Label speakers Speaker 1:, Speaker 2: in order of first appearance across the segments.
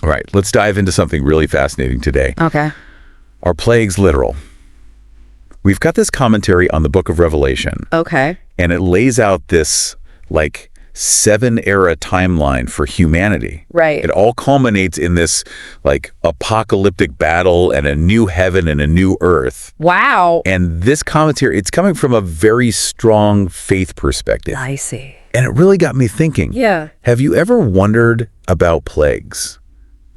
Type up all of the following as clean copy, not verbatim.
Speaker 1: All right, let's dive into something really fascinating today.
Speaker 2: Okay.
Speaker 1: Are plagues literal? We've got this commentary on the book of Revelation.
Speaker 2: Okay.
Speaker 1: And it lays out this, 7-era timeline for humanity.
Speaker 2: Right.
Speaker 1: It all culminates in this, apocalyptic battle and a new heaven and a new earth.
Speaker 2: Wow.
Speaker 1: And this commentary, it's coming from a very strong faith perspective.
Speaker 2: I see.
Speaker 1: And it really got me thinking.
Speaker 2: Yeah.
Speaker 1: Have you ever wondered about plagues?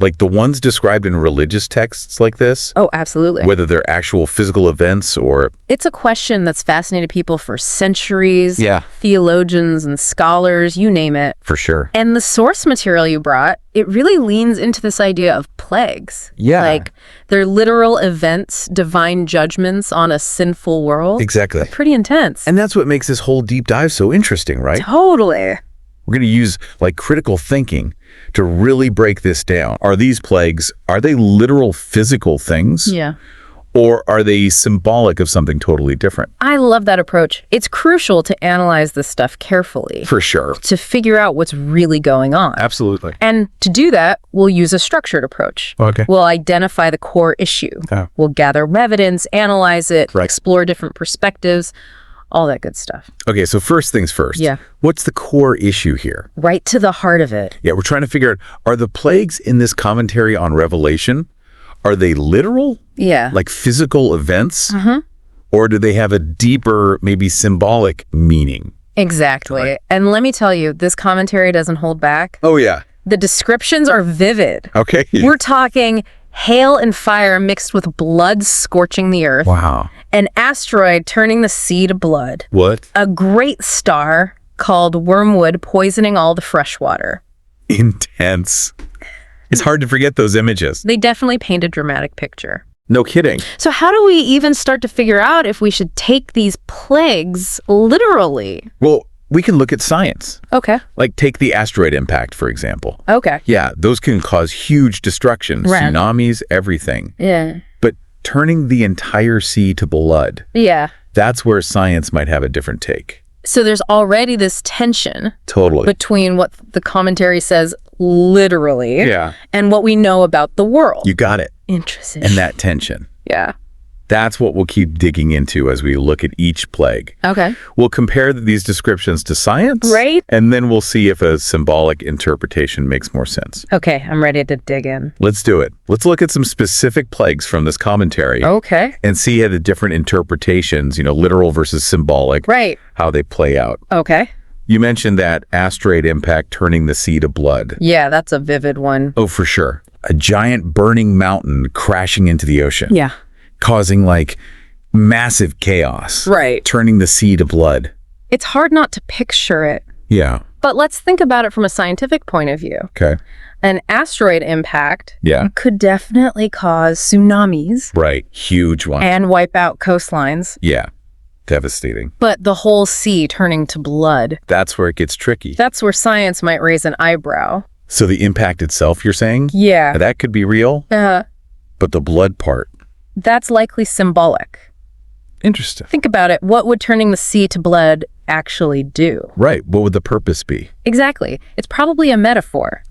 Speaker 1: Like the ones described in religious texts like this?
Speaker 2: Oh, absolutely.
Speaker 1: Whether they're actual physical events or...
Speaker 2: It's a question that's fascinated people for centuries.
Speaker 1: Yeah.
Speaker 2: Theologians and scholars, you name it.
Speaker 1: For sure.
Speaker 2: And the source material you brought, it really leans into this idea of plagues.
Speaker 1: Yeah.
Speaker 2: Like, they're literal events, divine judgments on a sinful world.
Speaker 1: Exactly.
Speaker 2: Pretty intense.
Speaker 1: And that's what makes this whole deep dive so interesting, right?
Speaker 2: Totally.
Speaker 1: We're going to use critical thinking to really break this down. Are these plagues, are they literal physical things?
Speaker 2: Yeah.
Speaker 1: Or are they symbolic of something totally different?
Speaker 2: I love that approach. It's crucial to analyze this stuff carefully.
Speaker 1: For sure.
Speaker 2: To figure out what's really going on.
Speaker 1: Absolutely.
Speaker 2: And to do that, we'll use a structured approach.
Speaker 1: Okay.
Speaker 2: We'll identify the core issue.
Speaker 1: Oh.
Speaker 2: We'll gather evidence, analyze it,
Speaker 1: Right.
Speaker 2: explore different perspectives, all that good stuff.
Speaker 1: Okay, so first things first.
Speaker 2: Yeah.
Speaker 1: What's the core issue here?
Speaker 2: Right to the heart of it.
Speaker 1: Yeah, we're trying to figure out, are the plagues in this commentary on Revelation, are they literal?
Speaker 2: Yeah.
Speaker 1: Like physical events? Mm-hmm. Or do they have a deeper, maybe symbolic meaning?
Speaker 2: Exactly.
Speaker 1: Right.
Speaker 2: And let me tell you, this commentary doesn't hold back.
Speaker 1: Oh, yeah.
Speaker 2: The descriptions are vivid.
Speaker 1: Okay.
Speaker 2: We're talking hail and fire mixed with blood scorching the earth.
Speaker 1: Wow.
Speaker 2: An asteroid turning the sea to blood.
Speaker 1: What?
Speaker 2: A great star called wormwood poisoning all the fresh water.
Speaker 1: Intense. It's hard to forget those images.
Speaker 2: They definitely paint a dramatic picture.
Speaker 1: No kidding.
Speaker 2: So how do we even start to figure out if we should take these plagues literally?
Speaker 1: Well, we can look at science.
Speaker 2: Okay.
Speaker 1: Like take the asteroid impact, for example.
Speaker 2: Okay.
Speaker 1: Yeah, those can cause huge destruction,
Speaker 2: Right.
Speaker 1: tsunamis, everything.
Speaker 2: Yeah.
Speaker 1: But turning the entire sea to blood,
Speaker 2: Yeah.
Speaker 1: that's where science might have a different take.
Speaker 2: So there's already this tension
Speaker 1: Totally.
Speaker 2: between what the commentary says literally
Speaker 1: Yeah.
Speaker 2: and what we know about the world.
Speaker 1: You got it.
Speaker 2: Interesting.
Speaker 1: And that tension.
Speaker 2: Yeah.
Speaker 1: That's what we'll keep digging into as we look at each plague.
Speaker 2: Okay.
Speaker 1: We'll compare these descriptions to science.
Speaker 2: Right.
Speaker 1: And then we'll see if a symbolic interpretation makes more sense.
Speaker 2: Okay, I'm ready to dig in.
Speaker 1: Let's do it. Let's look at some specific plagues from this commentary.
Speaker 2: Okay.
Speaker 1: And see how the different interpretations, literal versus symbolic,
Speaker 2: Right.
Speaker 1: how they play out.
Speaker 2: Okay.
Speaker 1: You mentioned that asteroid impact turning the sea to blood.
Speaker 2: Yeah, that's a vivid one.
Speaker 1: Oh, for sure. A giant burning mountain crashing into the ocean.
Speaker 2: Yeah.
Speaker 1: Causing massive chaos.
Speaker 2: Right.
Speaker 1: Turning the sea to blood.
Speaker 2: It's hard not to picture it.
Speaker 1: Yeah.
Speaker 2: But let's think about it from a scientific point of view.
Speaker 1: Okay.
Speaker 2: An asteroid impact
Speaker 1: Yeah.
Speaker 2: could definitely cause tsunamis
Speaker 1: Right. Huge one.
Speaker 2: and wipe out coastlines,
Speaker 1: Yeah. Devastating.
Speaker 2: but the whole sea turning to blood,
Speaker 1: That's where it gets tricky.
Speaker 2: that's where science might raise an eyebrow.
Speaker 1: So the impact itself, you're saying?
Speaker 2: Yeah.
Speaker 1: That could be real, but the blood part.
Speaker 2: That's likely symbolic.
Speaker 1: Interesting.
Speaker 2: Think about it. What would turning the sea to blood actually do?
Speaker 1: Right. What would the purpose be?
Speaker 2: Exactly. It's probably a metaphor.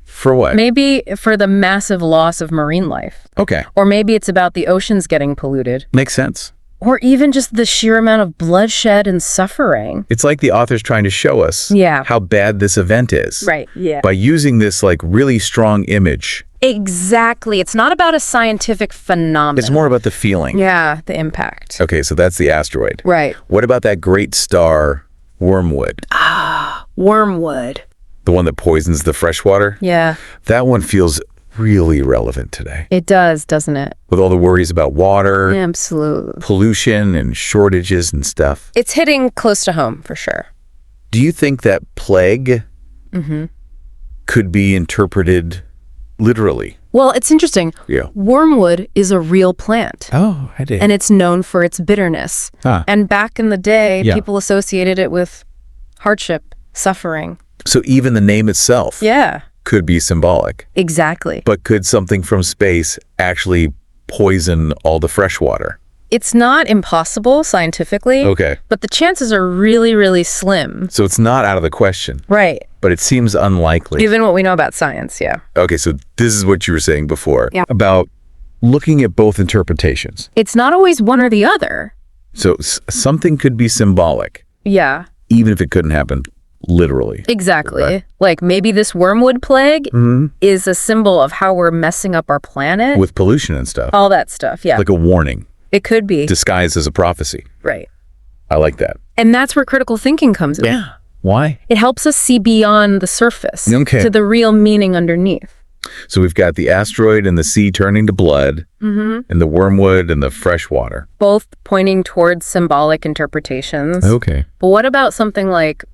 Speaker 1: For what?
Speaker 2: Maybe for the massive loss of marine life.
Speaker 1: Okay.
Speaker 2: Or maybe it's about the oceans getting polluted.
Speaker 1: Makes sense.
Speaker 2: Or even just the sheer amount of bloodshed and suffering.
Speaker 1: It's like the author's trying to show us
Speaker 2: Yeah.
Speaker 1: how bad this event is.
Speaker 2: Right, yeah.
Speaker 1: By using this really strong image.
Speaker 2: Exactly. It's not about a scientific phenomenon.
Speaker 1: It's more about the feeling.
Speaker 2: Yeah, the impact.
Speaker 1: Okay, so that's the asteroid.
Speaker 2: Right.
Speaker 1: What about that great star, Wormwood?
Speaker 2: Wormwood.
Speaker 1: The one that poisons the fresh water?
Speaker 2: Yeah,
Speaker 1: That one feels really relevant today.
Speaker 2: it does, doesn't it?
Speaker 1: With all the worries about water,
Speaker 2: Absolutely.
Speaker 1: pollution, and shortages and stuff.
Speaker 2: It's hitting close to home, for sure.
Speaker 1: Do you think that plague could be interpreted literally?
Speaker 2: Well, it's interesting.
Speaker 1: Yeah.
Speaker 2: Wormwood is a real plant.
Speaker 1: Oh, I did.
Speaker 2: And it's known for its bitterness.
Speaker 1: Huh.
Speaker 2: And back in the day,
Speaker 1: Yeah.
Speaker 2: people associated it with hardship, suffering.
Speaker 1: So even the name itself
Speaker 2: Yeah,
Speaker 1: could be symbolic.
Speaker 2: exactly.
Speaker 1: But could something from space actually poison all the fresh water?
Speaker 2: It's not impossible scientifically,
Speaker 1: Okay.
Speaker 2: but the chances are really, really slim.
Speaker 1: So it's not out of the question,
Speaker 2: Right.
Speaker 1: but it seems unlikely.
Speaker 2: Given what we know about science, yeah.
Speaker 1: Okay, so this is what you were saying before about looking at both interpretations.
Speaker 2: It's not always one or the other.
Speaker 1: So something could be symbolic,
Speaker 2: Yeah,
Speaker 1: even if it couldn't happen literally.
Speaker 2: exactly.
Speaker 1: Right.
Speaker 2: Like maybe this wormwood plague is a symbol of how we're messing up our planet.
Speaker 1: With pollution and stuff.
Speaker 2: All that stuff, yeah.
Speaker 1: Like a warning
Speaker 2: It could be.
Speaker 1: disguised as a prophecy.
Speaker 2: Right.
Speaker 1: I like that.
Speaker 2: And that's where critical thinking comes in.
Speaker 1: Why?
Speaker 2: It helps us see beyond the surface
Speaker 1: Okay.
Speaker 2: to the real meaning underneath.
Speaker 1: So we've got the asteroid and the sea turning to blood, and the wormwood and the fresh water.
Speaker 2: Both pointing towards symbolic interpretations.
Speaker 1: Okay.
Speaker 2: But what about something like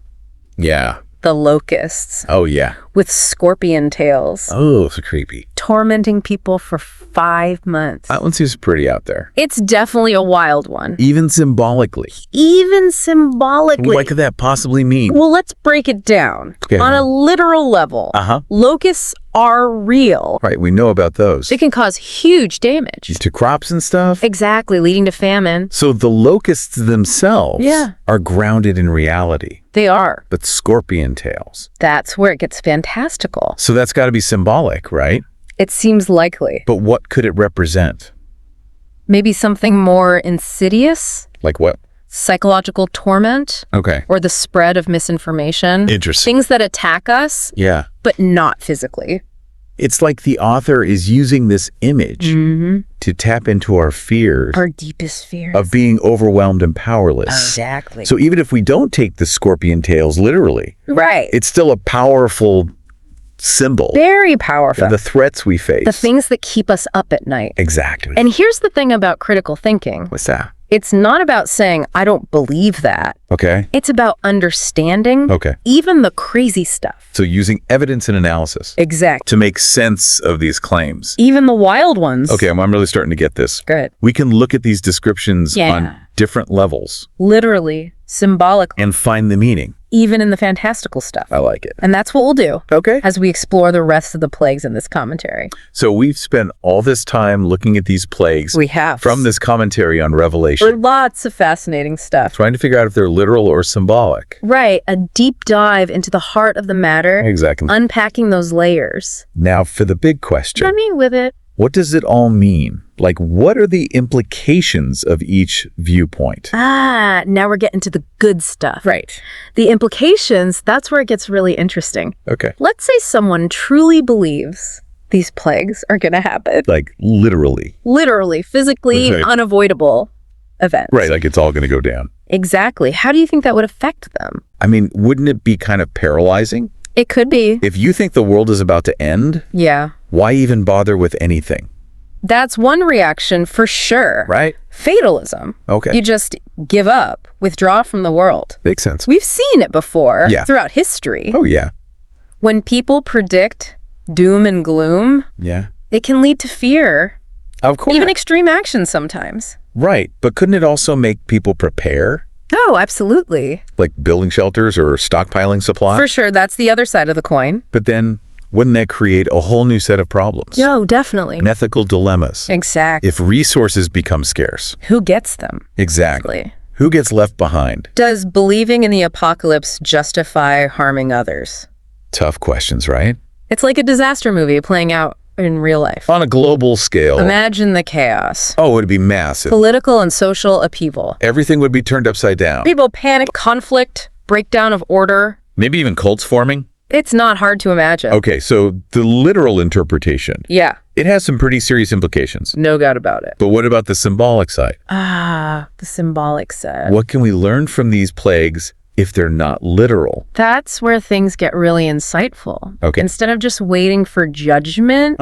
Speaker 1: Yeah.
Speaker 2: the locusts
Speaker 1: Oh, yeah.
Speaker 2: with scorpion tails
Speaker 1: Oh, so creepy.
Speaker 2: tormenting people for 5 months?
Speaker 1: That one seems pretty out there.
Speaker 2: It's definitely a wild one.
Speaker 1: Even symbolically.
Speaker 2: Even symbolically.
Speaker 1: What could that possibly mean?
Speaker 2: Well, let's break it down.
Speaker 1: Okay.
Speaker 2: On a literal level, locusts are real.
Speaker 1: Right, we know about those.
Speaker 2: They can cause huge damage.
Speaker 1: To crops and stuff?
Speaker 2: Exactly, leading to famine.
Speaker 1: So the locusts themselves are grounded in reality,
Speaker 2: They are.
Speaker 1: but scorpion tails.
Speaker 2: That's where it gets fantastical.
Speaker 1: So that's got to be symbolic, right?
Speaker 2: It seems likely.
Speaker 1: But what could it represent?
Speaker 2: Maybe something more insidious?
Speaker 1: Like what?
Speaker 2: Psychological torment?
Speaker 1: Okay.
Speaker 2: Or the spread of misinformation?
Speaker 1: Interesting.
Speaker 2: Things that attack us,
Speaker 1: Yeah.
Speaker 2: but not physically.
Speaker 1: It's like the author is using this image to tap into our fears
Speaker 2: Our deepest fears.
Speaker 1: of being overwhelmed and powerless.
Speaker 2: Exactly.
Speaker 1: So even if we don't take the scorpion tails literally,
Speaker 2: Right.
Speaker 1: it's still a powerful symbol
Speaker 2: Very powerful.
Speaker 1: of the threats we face.
Speaker 2: The things that keep us up at night.
Speaker 1: Exactly.
Speaker 2: And here's the thing about critical thinking.
Speaker 1: What's that?
Speaker 2: It's not about saying, I don't believe that.
Speaker 1: Okay.
Speaker 2: It's about understanding
Speaker 1: Okay.
Speaker 2: even the crazy stuff.
Speaker 1: So using evidence and analysis
Speaker 2: Exactly.
Speaker 1: to make sense of these claims.
Speaker 2: Even the wild ones.
Speaker 1: Okay, I'm really starting to get this.
Speaker 2: Good.
Speaker 1: We can look at these descriptions
Speaker 2: Yeah.
Speaker 1: on different levels
Speaker 2: Literally, symbolically,
Speaker 1: and find the meaning.
Speaker 2: even in the fantastical stuff.
Speaker 1: I like it.
Speaker 2: And that's what we'll do
Speaker 1: Okay.
Speaker 2: as we explore the rest of the plagues in this commentary.
Speaker 1: So we've spent all this time looking at these plagues
Speaker 2: We have.
Speaker 1: from this commentary on
Speaker 2: For
Speaker 1: Revelation,
Speaker 2: lots of fascinating stuff.
Speaker 1: trying to figure out if they're literal or symbolic.
Speaker 2: Right, a deep dive into the heart of the matter,
Speaker 1: Exactly.
Speaker 2: unpacking those layers.
Speaker 1: Now for the big question.
Speaker 2: Let me with it.
Speaker 1: What does it all mean? Like, what are the implications of each viewpoint?
Speaker 2: Now we're getting to the good stuff.
Speaker 1: Right.
Speaker 2: The implications, that's where it gets really interesting.
Speaker 1: Okay.
Speaker 2: Let's say someone truly believes these plagues are going to happen.
Speaker 1: Like, literally.
Speaker 2: Literally, physically
Speaker 1: Right.
Speaker 2: unavoidable events.
Speaker 1: Right, like it's all going to go down.
Speaker 2: Exactly. How do you think that would affect them?
Speaker 1: I mean, wouldn't it be kind of paralyzing?
Speaker 2: It could be.
Speaker 1: If you think the world is about to end,
Speaker 2: Yeah.
Speaker 1: why even bother with anything?
Speaker 2: That's one reaction for sure.
Speaker 1: Right?
Speaker 2: Fatalism.
Speaker 1: Okay.
Speaker 2: You just give up, withdraw from the world.
Speaker 1: Makes sense.
Speaker 2: We've seen it before throughout history.
Speaker 1: Oh, yeah.
Speaker 2: When people predict doom and gloom,
Speaker 1: Yeah.
Speaker 2: it can lead to fear,
Speaker 1: Of course.
Speaker 2: even extreme action sometimes.
Speaker 1: Right. But couldn't it also make people prepare?
Speaker 2: Oh, absolutely.
Speaker 1: Like building shelters or stockpiling supplies?
Speaker 2: For sure, that's the other side of the coin.
Speaker 1: But then wouldn't that create a whole new set of problems?
Speaker 2: No, definitely.
Speaker 1: And ethical dilemmas.
Speaker 2: Exactly.
Speaker 1: If resources become scarce.
Speaker 2: Who gets them?
Speaker 1: Exactly. Who gets left behind?
Speaker 2: Does believing in the apocalypse justify harming others?
Speaker 1: Tough questions, right?
Speaker 2: It's like a disaster movie playing out in real life.
Speaker 1: On a global scale.
Speaker 2: Imagine the chaos.
Speaker 1: Oh, it would be massive.
Speaker 2: Political and social upheaval.
Speaker 1: Everything would be turned upside down.
Speaker 2: People panic, conflict, breakdown of order.
Speaker 1: Maybe even cults forming.
Speaker 2: It's not hard to imagine.
Speaker 1: Okay, so the literal interpretation,
Speaker 2: Yeah,
Speaker 1: it has some pretty serious implications.
Speaker 2: no doubt about it.
Speaker 1: But what about the symbolic side?
Speaker 2: The symbolic side.
Speaker 1: What can we learn from these plagues if they're not literal?
Speaker 2: That's where things get really insightful.
Speaker 1: Okay.
Speaker 2: Instead of just waiting for judgment,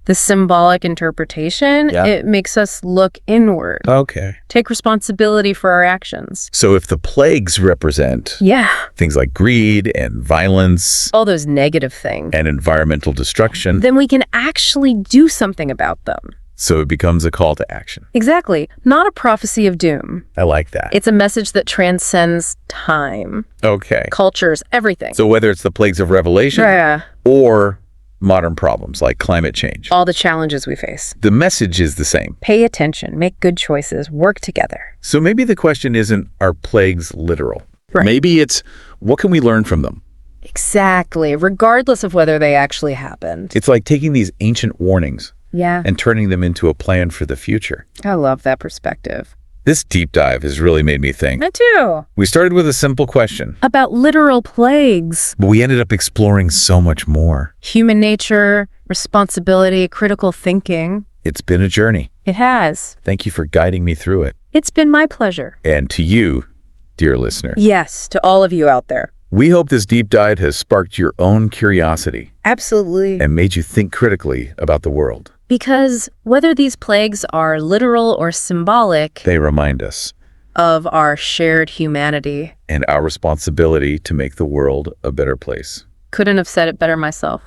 Speaker 2: the symbolic interpretation, it makes us look inward,
Speaker 1: Okay.
Speaker 2: take responsibility for our actions.
Speaker 1: So if the plagues represent
Speaker 2: Yeah,
Speaker 1: things like greed and violence
Speaker 2: all those negative things.
Speaker 1: and environmental destruction,
Speaker 2: Then we can actually do something about them.
Speaker 1: so it becomes a call to action.
Speaker 2: Exactly. Not a prophecy of doom.
Speaker 1: I like that.
Speaker 2: It's a message that transcends time,
Speaker 1: Okay.
Speaker 2: cultures, everything.
Speaker 1: So whether it's the plagues of Revelation
Speaker 2: Yeah.
Speaker 1: or modern problems like climate change.
Speaker 2: All the challenges we face.
Speaker 1: The message is the same.
Speaker 2: Pay attention, make good choices, work together.
Speaker 1: So maybe the question isn't, are plagues literal?
Speaker 2: Right.
Speaker 1: Maybe it's, what can we learn from them?
Speaker 2: Exactly, regardless of whether they actually happened.
Speaker 1: It's like taking these ancient warnings
Speaker 2: Yeah,
Speaker 1: and turning them into a plan for the future.
Speaker 2: I love that perspective.
Speaker 1: This deep dive has really made me think.
Speaker 2: Me too.
Speaker 1: We started with a simple question,
Speaker 2: About literal plagues.
Speaker 1: but we ended up exploring so much more.
Speaker 2: Human nature, responsibility, critical thinking.
Speaker 1: It's been a journey.
Speaker 2: It has.
Speaker 1: Thank you for guiding me through it.
Speaker 2: It's been my pleasure.
Speaker 1: And to you, dear listener,
Speaker 2: Yes, to all of you out there.
Speaker 1: we hope this deep dive has sparked your own curiosity
Speaker 2: Absolutely.
Speaker 1: and made you think critically about the world.
Speaker 2: Because whether these plagues are literal or symbolic
Speaker 1: They remind us
Speaker 2: of our shared humanity,
Speaker 1: and our responsibility to make the world a better place.
Speaker 2: couldn't have said it better myself.